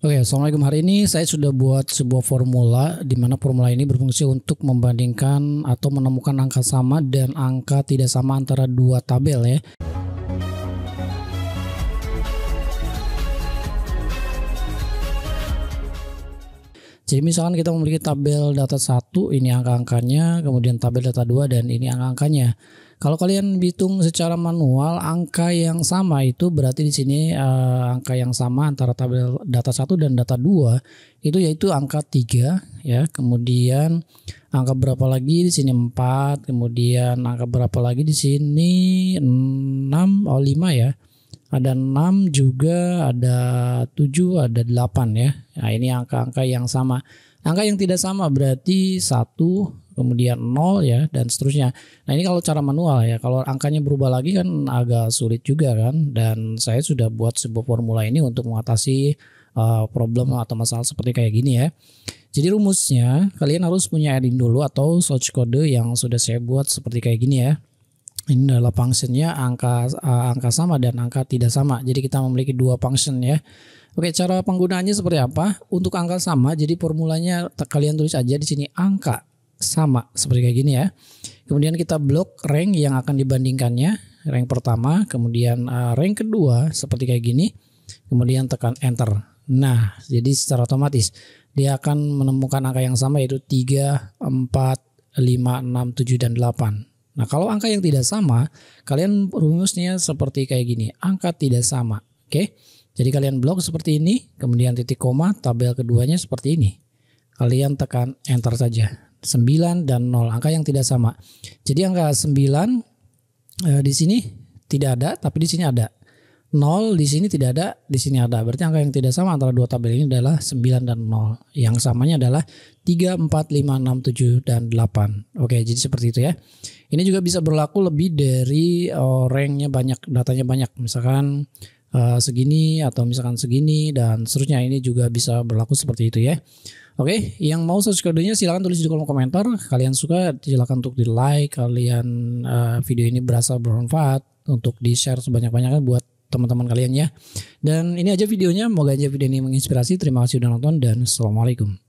Oke, Assalamualaikum. Hari ini saya sudah buat sebuah formula di mana formula ini berfungsi untuk membandingkan atau menemukan angka sama dan angka tidak sama antara dua tabel ya. Jadi misalkan kita memiliki tabel data 1, ini angka-angkanya, kemudian tabel data 2 dan ini angka-angkanya. Kalau kalian hitung secara manual, angka yang sama itu berarti di sini angka yang sama antara tabel data 1 dan data 2 itu yaitu angka 3 ya. Kemudian angka berapa lagi di sini 4, kemudian angka berapa lagi di sini 5 ya. Ada 6 juga, ada 7, ada 8 ya. Nah, ini angka-angka yang sama. Angka yang tidak sama berarti 1, kemudian 0 ya, dan seterusnya. Nah, ini kalau cara manual ya. Kalau angkanya berubah lagi kan agak sulit juga kan. Dan saya sudah buat sebuah formula ini untuk mengatasi problem atau masalah seperti kayak gini ya. Jadi rumusnya kalian harus punya add-in dulu atau search kode yang sudah saya buat seperti kayak gini ya. Ini adalah functionnya angka sama dan angka tidak sama. Jadi kita memiliki dua function ya. Oke, cara penggunaannya seperti apa? Untuk angka sama, jadi formulanya kalian tulis aja di sini angka sama seperti kayak gini ya. Kemudian kita blok rank yang akan dibandingkannya, rank pertama, kemudian rank kedua seperti kayak gini. Kemudian tekan enter. Nah, jadi secara otomatis dia akan menemukan angka yang sama yaitu 3, 4, 5, 6, 7 dan 8. Nah, kalau angka yang tidak sama, kalian rumusnya seperti kayak gini, angka tidak sama. Oke, jadi kalian blok seperti ini, kemudian titik koma, tabel keduanya seperti ini. Kalian tekan enter saja, 9 dan 0, angka yang tidak sama. Jadi angka 9 di sini tidak ada, tapi di sini ada. 0 di sini tidak ada, di sini ada. Berarti angka yang tidak sama antara dua tabel ini adalah 9 dan 0. Yang samanya adalah 3, 4, 5, 6, 7, dan 8. Oke, jadi seperti itu ya. Ini juga bisa berlaku lebih dari ranknya banyak, datanya banyak. Misalkan segini atau misalkan segini dan seterusnya. Ini juga bisa berlaku seperti itu ya. Oke, yang mau search kodenya silahkan tulis di kolom komentar. Kalian suka silahkan untuk di like. Kalian video ini berasa bermanfaat untuk di share sebanyak-banyaknya buat teman-teman kalian ya. Dan ini aja videonya, semoga aja video ini menginspirasi. Terima kasih sudah nonton dan assalamualaikum.